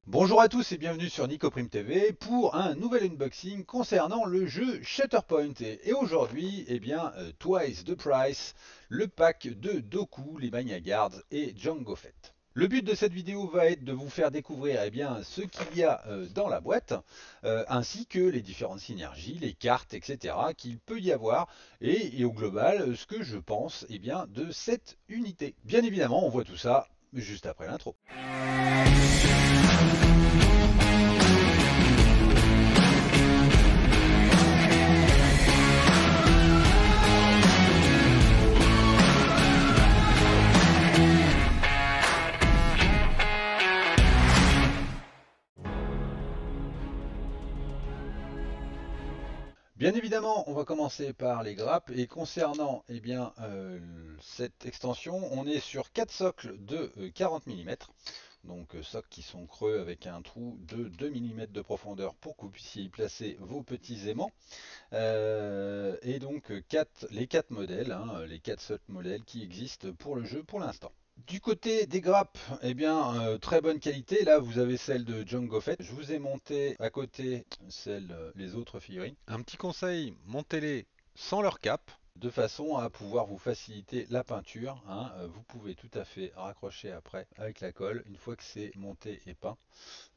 Bonjour à tous et bienvenue sur Nicoprime TV pour un nouvel unboxing concernant le jeu Shatterpoint. Et aujourd'hui, Twice the Price, le pack de Doku, les Mania Guards et Jango Fett. Le but de cette vidéo va être de vous faire découvrir ce qu'il y a dans la boîte, ainsi que les différentes synergies, les cartes, etc. qu'il peut y avoir, et au global, ce que je pense de cette unité. Bien évidemment, on voit tout ça juste après l'intro. Bien évidemment, on va commencer par les grappes et concernant cette extension, on est sur 4 socles de 40 mm. Donc socles qui sont creux avec un trou de 2 mm de profondeur pour que vous puissiez y placer vos petits aimants. Les 4 modèles, les 4 seuls modèles qui existent pour le jeu pour l'instant. Du côté des grappes, très bonne qualité. Là, vous avez celle de Jango Fett. Je vous ai monté à côté les autres figurines. Un petit conseil, montez-les sans leur cape, de façon à pouvoir vous faciliter la peinture. Vous pouvez tout à fait raccrocher après avec la colle, une fois que c'est monté et peint.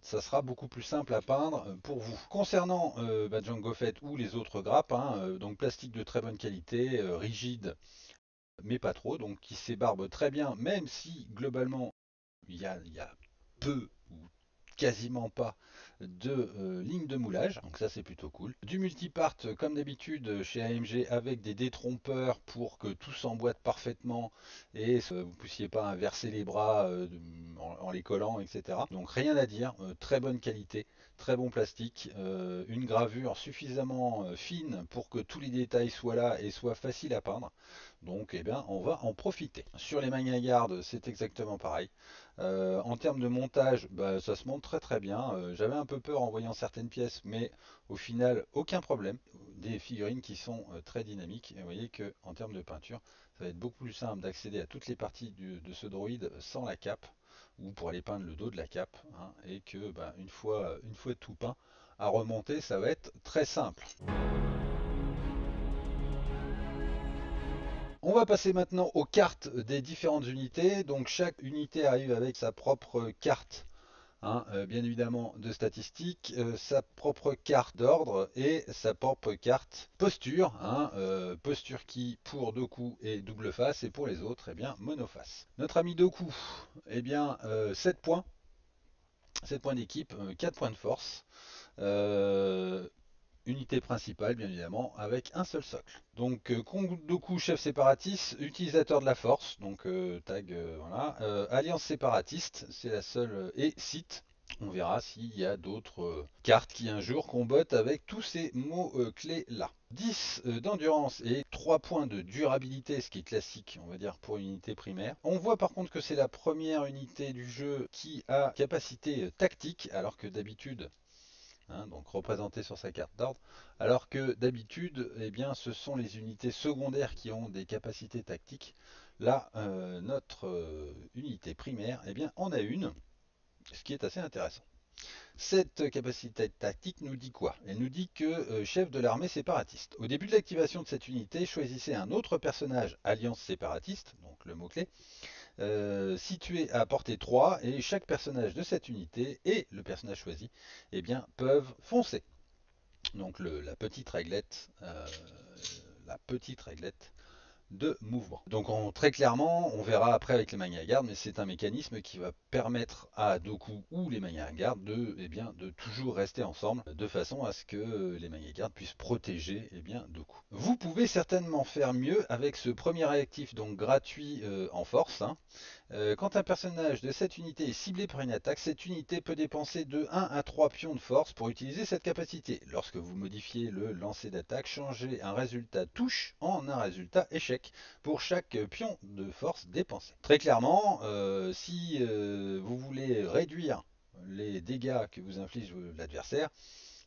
Ça sera beaucoup plus simple à peindre pour vous. Concernant Jango Fett ou les autres grappes, donc plastique de très bonne qualité, rigide mais pas trop, donc qui s'ébarbe très bien, même si globalement il y a peu ou quasiment pas de lignes de moulage, donc ça c'est plutôt cool. Du multipart comme d'habitude chez AMG avec des détrompeurs pour que tout s'emboîte parfaitement et vous ne puissiez pas inverser les bras en les collant, etc. Donc rien à dire, très bonne qualité, très bon plastique, une gravure suffisamment fine pour que tous les détails soient là et soient faciles à peindre. Donc on va en profiter. Sur les Mania Guard, c'est exactement pareil. En termes de montage, ça se monte très très bien. J'avais un peu peur en voyant certaines pièces, mais au final, aucun problème. Des figurines qui sont très dynamiques. Et vous voyez que en termes de peinture, ça va être beaucoup plus simple d'accéder à toutes les parties de ce droïde sans la cape, ou pour aller peindre le dos de la cape, et que une fois tout peint, à remonter, ça va être très simple. On va passer maintenant aux cartes des différentes unités. Donc chaque unité arrive avec sa propre carte, bien évidemment de statistiques, sa propre carte d'ordre et sa propre carte posture. Posture qui pour Doku est double face et pour les autres monoface. Notre ami Doku, 7 points, 7 points d'équipe, 4 points de force. Euh, Unité principale, bien évidemment, avec un seul socle. Donc, Kondoku, chef séparatiste, utilisateur de la force, donc tag, voilà. Alliance séparatiste, c'est la seule, et site. On verra s'il y a d'autres cartes qui un jour combattent avec tous ces mots-clés là. 10 d'endurance et 3 points de durabilité, ce qui est classique, on va dire, pour une unité primaire. On voit par contre que c'est la première unité du jeu qui a capacité tactique, alors que d'habitude, donc représenté sur sa carte d'ordre, alors que d'habitude, ce sont les unités secondaires qui ont des capacités tactiques. Là, notre unité primaire, en a une, ce qui est assez intéressant. Cette capacité tactique nous dit quoi? Elle nous dit que chef de l'armée séparatiste. Au début de l'activation de cette unité, choisissez un autre personnage alliance séparatiste, donc le mot-clé, situé à portée 3 et chaque personnage de cette unité et le personnage choisi peuvent foncer. Donc la petite réglette de mouvement. Donc très clairement, on verra après avec les Mania Guard, mais c'est un mécanisme qui va permettre à Doku ou les Mania Guard de toujours rester ensemble, de façon à ce que les Mania Guard puissent protéger Doku. Vous pouvez certainement faire mieux avec ce premier réactif donc gratuit en force. Quand un personnage de cette unité est ciblé par une attaque, cette unité peut dépenser de 1 à 3 pions de force pour utiliser cette capacité. Lorsque vous modifiez le lancer d'attaque, changez un résultat touche en un résultat échec pour chaque pion de force dépensé. Très clairement, si vous voulez réduire les dégâts que vous inflige l'adversaire,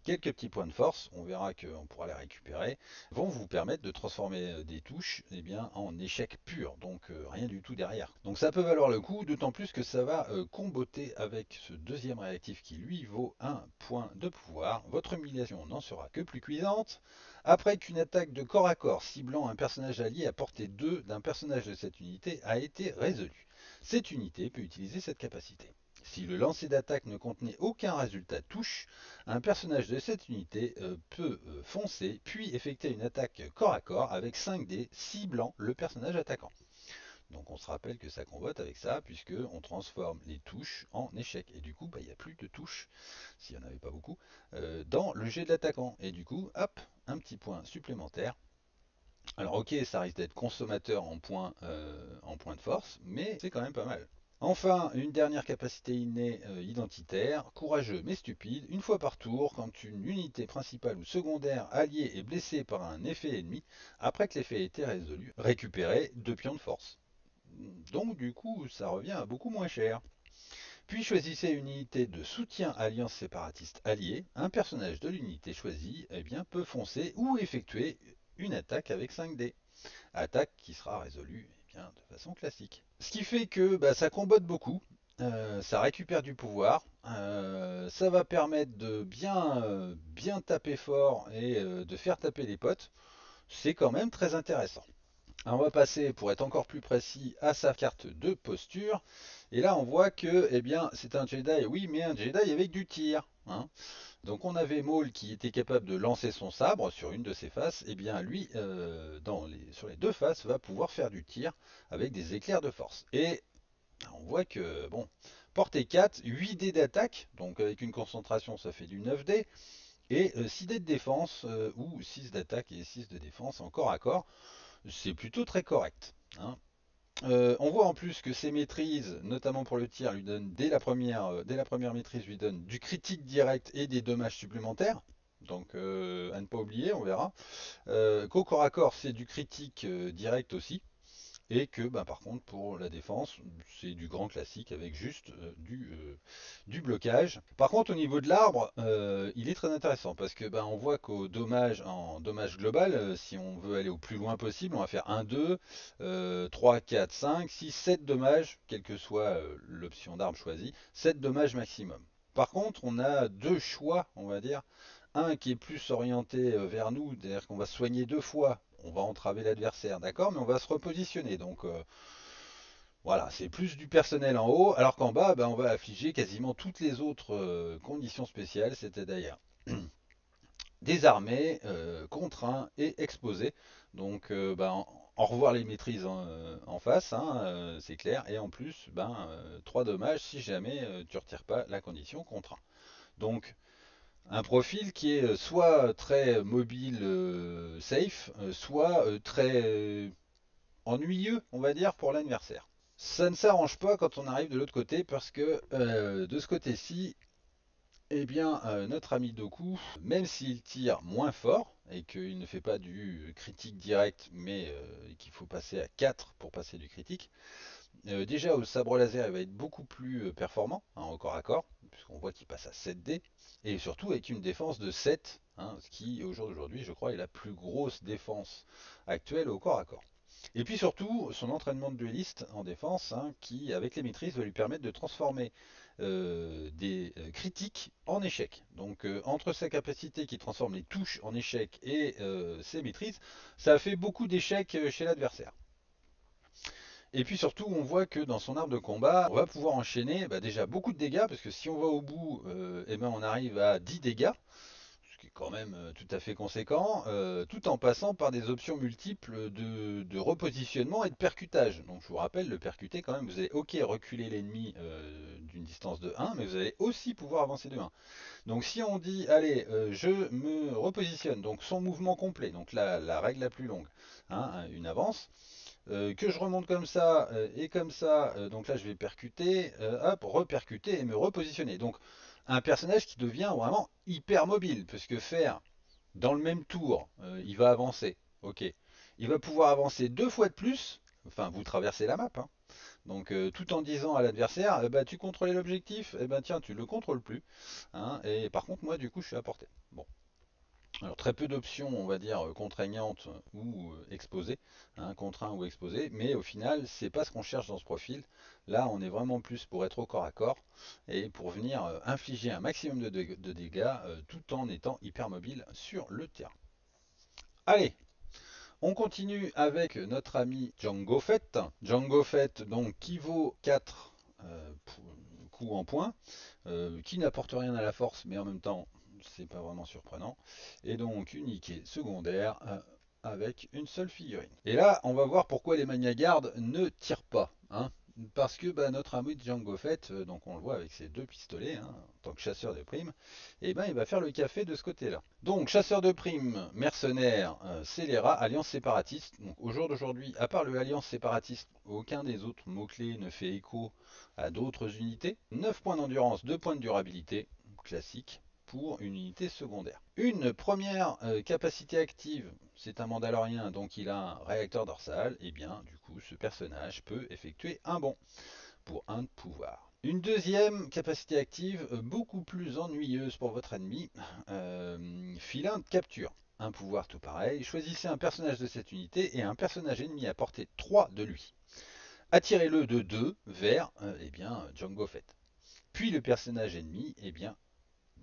quelques petits points de force, on verra qu'on pourra les récupérer, vont vous permettre de transformer des touches eh bien, en échec pur, donc rien du tout derrière. Donc ça peut valoir le coup, d'autant plus que ça va comboter avec ce deuxième réactif qui lui vaut un point de pouvoir. Votre humiliation n'en sera que plus cuisante. Après qu'une attaque de corps à corps ciblant un personnage allié à portée 2 d'un personnage de cette unité a été résolue, cette unité peut utiliser cette capacité. Si le lancer d'attaque ne contenait aucun résultat touche, un personnage de cette unité peut foncer puis effectuer une attaque corps à corps avec 5 dés ciblant le personnage attaquant. Donc on se rappelle que ça combote avec ça puisque on transforme les touches en échecs. Et du coup, bah, il n'y a plus de touches, s'il n'y en avait pas beaucoup, dans le jet de l'attaquant. Et du coup, hop, un petit point supplémentaire. Alors ok, ça risque d'être consommateur en points de force, mais c'est quand même pas mal. Enfin, une dernière capacité innée identitaire, courageux mais stupide, une fois par tour, quand une unité principale ou secondaire alliée est blessée par un effet ennemi, après que l'effet ait été résolu, récupérez 2 pions de force. Donc du coup, ça revient à beaucoup moins cher. Puis choisissez une unité de soutien alliance séparatiste alliée. Un personnage de l'unité choisie eh bien, peut foncer ou effectuer une attaque avec 5 dés. Attaque qui sera résolue eh bien, de façon classique. Ce qui fait que bah, ça combotte beaucoup, ça récupère du pouvoir, ça va permettre de bien taper fort et de faire taper les potes. C'est quand même très intéressant. Alors, on va passer, pour être encore plus précis, à sa carte de posture. Et là, on voit que, eh bien, c'est un Jedi, oui, mais un Jedi avec du tir, hein. Donc, on avait Maul qui était capable de lancer son sabre sur une de ses faces. Et bien, lui, sur les deux faces, va pouvoir faire du tir avec des éclairs de force. Et on voit que, bon, portée 4, 8 dés d'attaque. Donc, avec une concentration, ça fait du 9 dés. Et 6 dés de défense, ou 6 d'attaque et 6 de défense en corps à corps. C'est plutôt très correct, hein. On voit en plus que ses maîtrises, notamment pour le tir, lui donnent dès la première maîtrise, lui donnent du critique direct et des dommages supplémentaires. Donc à ne pas oublier, on verra. Qu'au corps à corps, c'est du critique direct aussi. Et que bah, par contre pour la défense, c'est du grand classique avec juste du blocage. Par contre au niveau de l'arbre, il est très intéressant parce que bah, on voit qu'au dommage, en dommage global, si on veut aller au plus loin possible, on va faire 1, 2, 3, 4, 5, 6, 7 dommages, quelle que soit l'option d'arbre choisie, 7 dommages maximum. Par contre, on a deux choix, on va dire. Un qui est plus orienté vers nous, c'est-à-dire qu'on va soigner deux fois, on va entraver l'adversaire, d'accord, mais on va se repositionner. Donc voilà, c'est plus du personnel en haut, alors qu'en bas, ben, on va affliger quasiment toutes les autres conditions spéciales, c'est-à-dire désarmés, contraints et exposés. Donc ben, en revoir les maîtrises en face, hein, c'est clair, et en plus, ben, 3 dommages si jamais tu ne retires pas la condition contraint. Donc un profil qui est soit très mobile, safe, soit très ennuyeux, on va dire, pour l'adversaire. Ça ne s'arrange pas quand on arrive de l'autre côté parce que de ce côté-ci, eh bien, notre ami Doku, même s'il tire moins fort et qu'il ne fait pas du critique direct, mais qu'il faut passer à 4 pour passer du critique, déjà au sabre laser, il va être beaucoup plus performant hein, au corps à corps, puisqu'on voit qu'il passe à 7 dés, et surtout avec une défense de 7, hein, ce qui au jour d'aujourd'hui, je crois, est la plus grosse défense actuelle au corps à corps. Et puis surtout, son entraînement de dueliste en défense, hein, qui, avec les maîtrises, va lui permettre de transformer des critiques en échecs. Donc entre sa capacité qui transforme les touches en échecs et ses maîtrises, ça fait beaucoup d'échecs chez l'adversaire. Et puis surtout, on voit que dans son arbre de combat, on va pouvoir enchaîner bah, déjà beaucoup de dégâts, parce que si on va au bout, eh ben on arrive à 10 dégâts, ce qui est quand même tout à fait conséquent, tout en passant par des options multiples de repositionnement et de percutage. Donc je vous rappelle, le percuter quand même, vous allez ok reculer l'ennemi d'une distance de 1, mais vous allez aussi pouvoir avancer de 1. Donc si on dit, allez, je me repositionne, donc son mouvement complet, donc la règle la plus longue, hein, une avance, que je remonte comme ça et comme ça, donc là je vais percuter, hop, repercuter et me repositionner. Donc un personnage qui devient vraiment hyper mobile, puisque faire dans le même tour, il va avancer, ok. Il va pouvoir avancer deux fois de plus, enfin vous traversez la map, hein. Donc tout en disant à l'adversaire, bah, tu contrôlais l'objectif, et ben tiens, tu le contrôles plus. Hein, et par contre, moi, du coup, je suis à portée. Bon. Alors très peu d'options, on va dire, contraignantes ou exposées, hein, contraint ou exposé, mais au final, c'est pas ce qu'on cherche dans ce profil. Là, on est vraiment plus pour être au corps à corps et pour venir infliger un maximum de dégâts tout en étant hyper mobile sur le terrain. Allez, on continue avec notre ami Django Fett. Django Fett, donc, qui vaut 4 coups en points, qui n'apporte rien à la force, mais en même temps, c'est pas vraiment surprenant. Et donc, uniqué secondaire avec une seule figurine. Et là, on va voir pourquoi les Magnagardes ne tirent pas. Hein. Parce que bah, notre ami Django Fett, donc on le voit avec ses deux pistolets, hein, en tant que chasseur de primes, et ben il va faire le café de ce côté-là. Donc chasseur de primes, mercenaire, scélérat, alliance séparatiste. Donc au jour d'aujourd'hui, à part le alliance séparatiste, aucun des autres mots-clés ne fait écho à d'autres unités. 9 points d'endurance, 2 points de durabilité, classique, pour une unité secondaire. Une première capacité active, c'est un Mandalorien, donc il a un réacteur dorsal, et bien du coup ce personnage peut effectuer un bond pour un de pouvoir. Une deuxième capacité active, beaucoup plus ennuyeuse pour votre ennemi, filin de capture. Un pouvoir tout pareil, choisissez un personnage de cette unité et un personnage ennemi à portée 3 de lui. Attirez-le de 2 vers eh bien, Django Fett. Puis le personnage ennemi eh bien,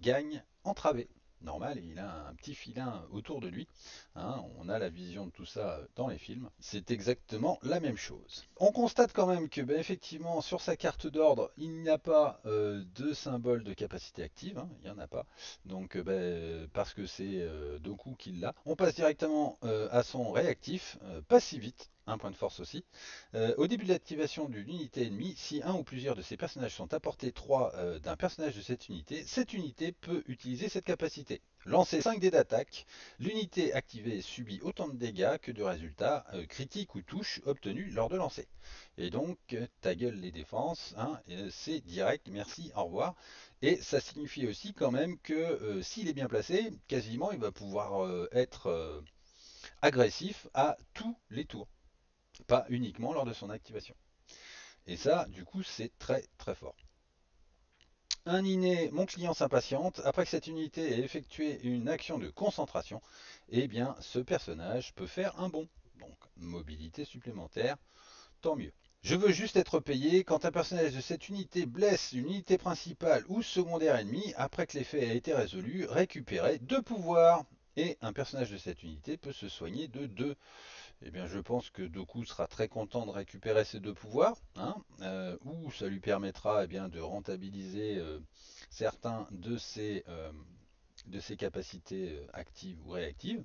gagne entravé. Normal, il a un petit filin autour de lui. Hein, on a la vision de tout ça dans les films. C'est exactement la même chose. On constate quand même que, bah, effectivement, sur sa carte d'ordre, il n'y a pas de symbole de capacité active. Hein, il n'y en a pas. Donc, parce que c'est Doku qui l'a. On passe directement à son réactif, pas si vite. Un point de force aussi. Au début de l'activation d'une unité ennemie, si un ou plusieurs de ces personnages sont à portée 3 d'un personnage de cette unité peut utiliser cette capacité. Lancer 5 dés d'attaque, l'unité activée subit autant de dégâts que de résultats critiques ou touches obtenus lors de lancer. Et donc, ta gueule les défenses, hein, c'est direct, merci, au revoir. Et ça signifie aussi quand même que s'il est bien placé, quasiment il va pouvoir être agressif à tous les tours, pas uniquement lors de son activation. Et ça, du coup, c'est très très fort. Un inné, mon client s'impatiente. Après que cette unité ait effectué une action de concentration, eh bien, ce personnage peut faire un bond. Donc, mobilité supplémentaire, tant mieux. Je veux juste être payé quand un personnage de cette unité blesse une unité principale ou secondaire ennemie. Après que l'effet a été résolu, récupérer 2 pouvoirs. Et un personnage de cette unité peut se soigner de 2. Eh bien, je pense que Doku sera très content de récupérer ces 2 pouvoirs, hein, ou ça lui permettra eh bien, de rentabiliser certains de ses capacités actives ou réactives.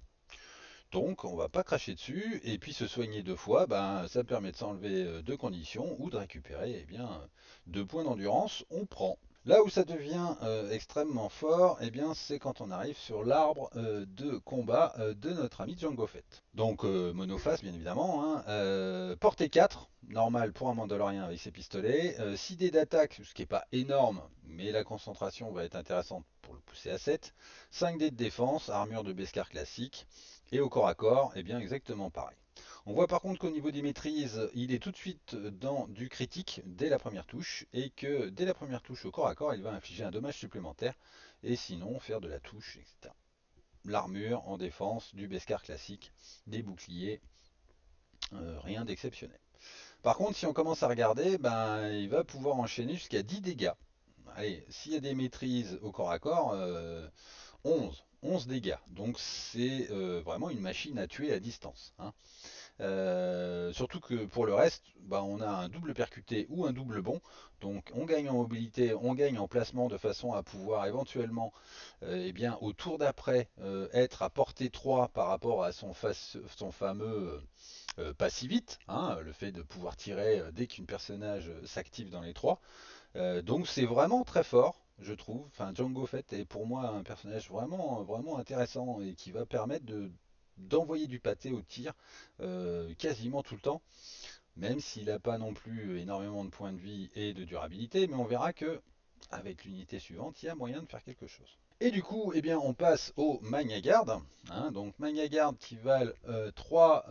Donc, on va pas cracher dessus, et puis se soigner 2 fois, ben, ça permet de s'enlever 2 conditions ou de récupérer eh bien, 2 points d'endurance. On prend. Là où ça devient extrêmement fort, eh bien, c'est quand on arrive sur l'arbre de combat de notre ami Django Fett. Donc monophase bien évidemment, hein, portée 4, normal pour un Mandalorien avec ses pistolets, 6 dés d'attaque, ce qui n'est pas énorme, mais la concentration va être intéressante pour le pousser à 7, 5 dés de défense, armure de Beskar classique, et au corps à corps, eh bien exactement pareil. On voit par contre qu'au niveau des maîtrises, il est tout de suite dans du critique dès la première touche et que dès la première touche au corps à corps, il va infliger un dommage supplémentaire et sinon faire de la touche, etc. L'armure en défense, du Beskar classique, des boucliers, rien d'exceptionnel. Par contre, si on commence à regarder, ben, il va pouvoir enchaîner jusqu'à 10 dégâts. Allez, s'il y a des maîtrises au corps à corps, 11 dégâts. Donc c'est vraiment une machine à tuer à distance. Hein. Surtout que pour le reste, bah, on a un double percuté ou un double bond. Donc on gagne en mobilité, on gagne en placement de façon à pouvoir éventuellement eh bien, au tour d'après être à portée 3 par rapport à son fameux passivite, hein, le fait de pouvoir tirer dès qu'un personnage s'active dans les 3. Donc c'est vraiment très fort. Je trouve, enfin Django Fett est pour moi un personnage vraiment vraiment intéressant et qui va permettre d'envoyer du pâté au tir quasiment tout le temps, même s'il n'a pas non plus énormément de points de vie et de durabilité, mais on verra que avec l'unité suivante, il y a moyen de faire quelque chose. Et du coup, eh bien, on passe au Magna Guard, hein, donc Magna Guard qui valent 3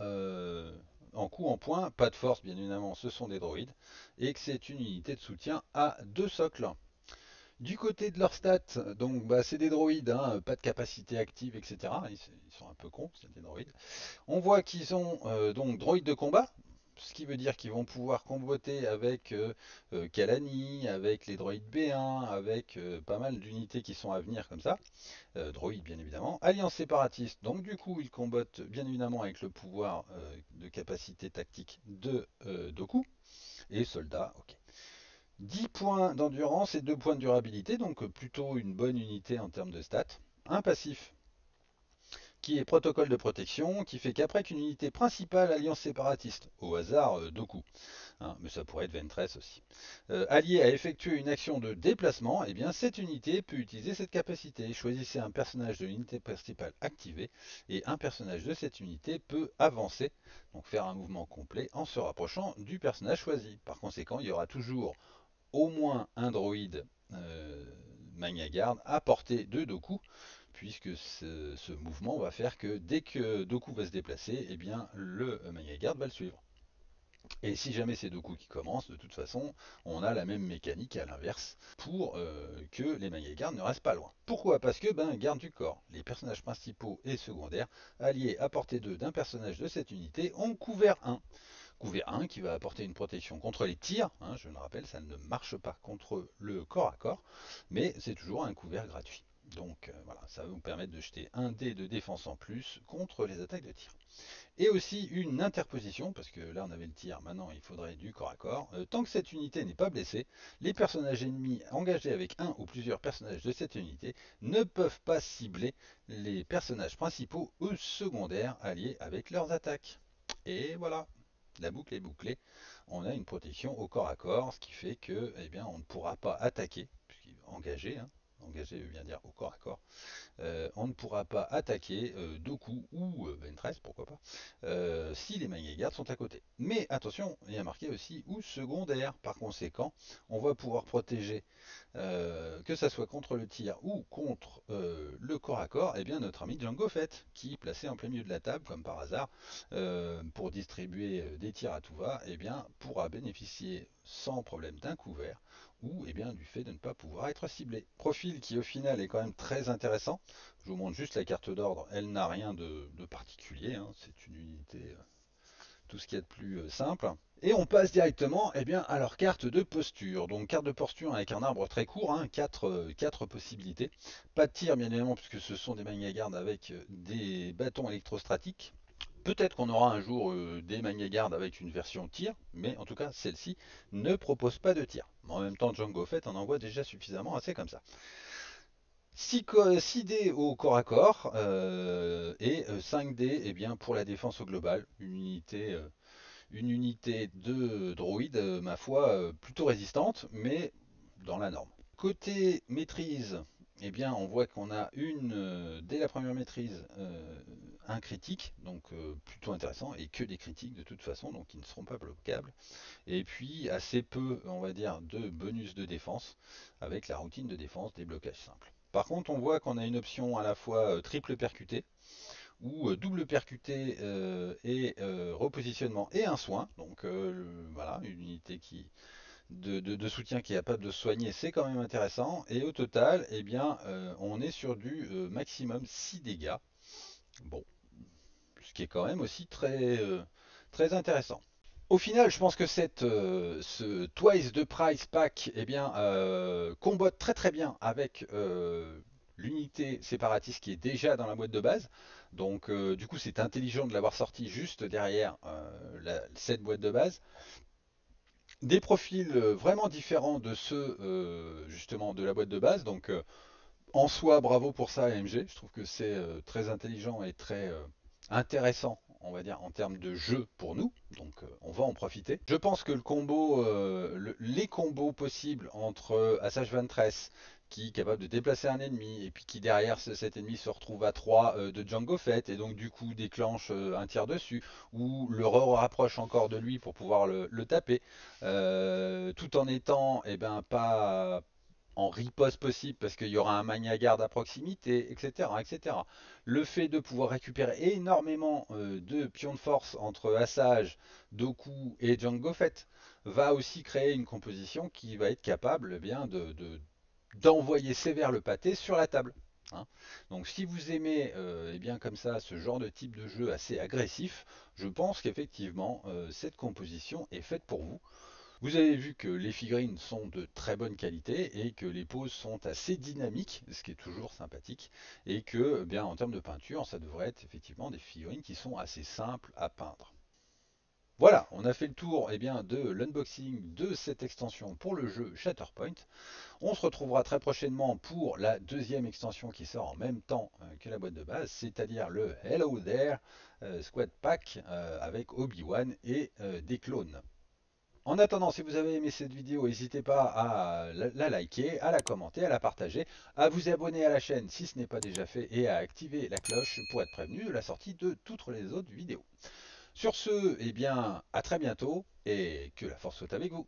en coup en point, pas de force bien évidemment, ce sont des droïdes, et que c'est une unité de soutien à 2 socles. Du côté de leur stats, donc bah, c'est des droïdes, hein, pas de capacité active, etc. Ils sont un peu cons, c'est des droïdes. On voit qu'ils ont donc droïdes de combat, ce qui veut dire qu'ils vont pouvoir comboter avec Kalani, avec les droïdes B1, avec pas mal d'unités qui sont à venir comme ça, droïdes bien évidemment. Alliance séparatiste, donc du coup ils combattent bien évidemment avec le pouvoir de capacité tactique de Doku, et soldats, ok. 10 points d'endurance et 2 points de durabilité, donc plutôt une bonne unité en termes de stats. Un passif qui est protocole de protection, qui fait qu'après qu'une unité principale alliance séparatiste, au hasard Doku, hein, mais ça pourrait être Ventress aussi, allié à effectuer une action de déplacement, eh bien cette unité peut utiliser cette capacité. Choisissez un personnage de l'unité principale activée et un personnage de cette unité peut avancer, donc faire un mouvement complet en se rapprochant du personnage choisi. Par conséquent, il y aura toujours au moins un droïde Magna Guard à portée de Doku, puisque ce mouvement va faire que dès que Doku va se déplacer, eh bien le Magna Guard va le suivre. Et si jamais c'est Doku qui commence, de toute façon, on a la même mécanique à l'inverse pour que les Magna Guard ne restent pas loin. Pourquoi? Parce que garde du corps, les personnages principaux et secondaires alliés à portée 2 d'un personnage de cette unité ont couvert 1. Couvert 1 qui va apporter une protection contre les tirs, hein, je le rappelle, ça ne marche pas contre le corps à corps, mais c'est toujours un couvert gratuit. Donc voilà, ça va vous permettre de jeter un dé de défense en plus contre les attaques de tir. Et aussi une interposition, parce que là on avait le tir, maintenant il faudrait du corps à corps. Tant que cette unité n'est pas blessée, les personnages ennemis engagés avec un ou plusieurs personnages de cette unité ne peuvent pas cibler les personnages principaux ou secondaires alliés avec leurs attaques. Et voilà, la boucle est bouclée. On a une protection au corps à corps, ce qui fait que, eh bien, on ne pourra pas attaquer, engagé, hein, engagé veut bien dire au corps à corps, on ne pourra pas attaquer Doku ou Ventress, pourquoi pas, si les Magna Guard sont à côté. Mais attention, il y a marqué aussi ou secondaire. Par conséquent, on va pouvoir protéger, que ça soit contre le tir ou contre le corps à corps, eh bien notre ami Jango Fett, qui placé en plein milieu de la table, comme par hasard, pour distribuer des tirs à tout va, eh bien pourra bénéficier sans problème d'un couvert ou eh bien, du fait de ne pas pouvoir être ciblé. Profil qui au final est quand même très intéressant. Je vous montre juste la carte d'ordre, elle n'a rien de particulier, hein. C'est une unité, tout ce qu'il y a de plus simple. Et on passe directement eh bien, à leur carte de posture. Donc carte de posture avec un arbre très court, hein, 4 possibilités. Pas de tir bien évidemment puisque ce sont des Magna Guard avec des bâtons électrostatiques. Peut-être qu'on aura un jour des Magna Guard avec une version tir, mais en tout cas celle-ci ne propose pas de tir. En même temps, Jango Fett en envoie déjà suffisamment assez comme ça. 6 dés au corps à corps et 5 dés eh bien, pour la défense au global. Une unité de droïde, ma foi, plutôt résistante, mais dans la norme. Côté maîtrise, eh bien, on voit qu'on a dès la première maîtrise, un critique, donc plutôt intéressant, et que des critiques de toute façon, donc ils ne seront pas bloquables. Et puis assez peu, on va dire, de bonus de défense, avec la routine de défense des blocages simples. Par contre, on voit qu'on a une option à la fois triple percuté, ou double percuté et repositionnement et un soin. Donc voilà, une unité de soutien qui est capable de soigner, c'est quand même intéressant. Et au total, eh bien, on est sur du maximum 6 dégâts. Bon, ce qui est quand même aussi très intéressant. Au final, je pense que ce Twice the Price Pack eh bien, combote très bien avec l'unité séparatiste qui est déjà dans la boîte de base. Donc du coup c'est intelligent de l'avoir sorti juste derrière cette boîte de base. Des profils vraiment différents de ceux justement de la boîte de base. Donc en soi, bravo pour ça AMG. Je trouve que c'est très intelligent et très intéressant, on va dire, en termes de jeu pour nous. Donc on va en profiter. Je pense que le combo, les combos possibles entre Assage Ventress, qui est capable de déplacer un ennemi, et puis qui derrière cet ennemi se retrouve à 3 de Jango Fett, et donc du coup déclenche un tir dessus, ou le rapproche encore de lui pour pouvoir le taper, tout en étant eh ben, en riposte possible parce qu'il y aura un Magna Guard à proximité, etc., etc. Le fait de pouvoir récupérer énormément de pions de force entre Asajj, Dooku et Jango Fett va aussi créer une composition qui va être capable bien d'envoyer sévère le pâté sur la table. Hein. Donc si vous aimez eh bien comme ça ce genre de type de jeu assez agressif, je pense qu'effectivement cette composition est faite pour vous. Vous avez vu que les figurines sont de très bonne qualité et que les poses sont assez dynamiques, ce qui est toujours sympathique, et que eh bien en termes de peinture, ça devrait être effectivement des figurines qui sont assez simples à peindre. Voilà, on a fait le tour eh bien, de l'unboxing de cette extension pour le jeu Shatterpoint. On se retrouvera très prochainement pour la deuxième extension qui sort en même temps que la boîte de base, c'est-à-dire le Hello There Squad Pack avec Obi-Wan et des clones. En attendant, si vous avez aimé cette vidéo, n'hésitez pas à la liker, à la commenter, à la partager, à vous abonner à la chaîne si ce n'est pas déjà fait et à activer la cloche pour être prévenu de la sortie de toutes les autres vidéos. Sur ce, eh bien, à très bientôt et que la force soit avec vous.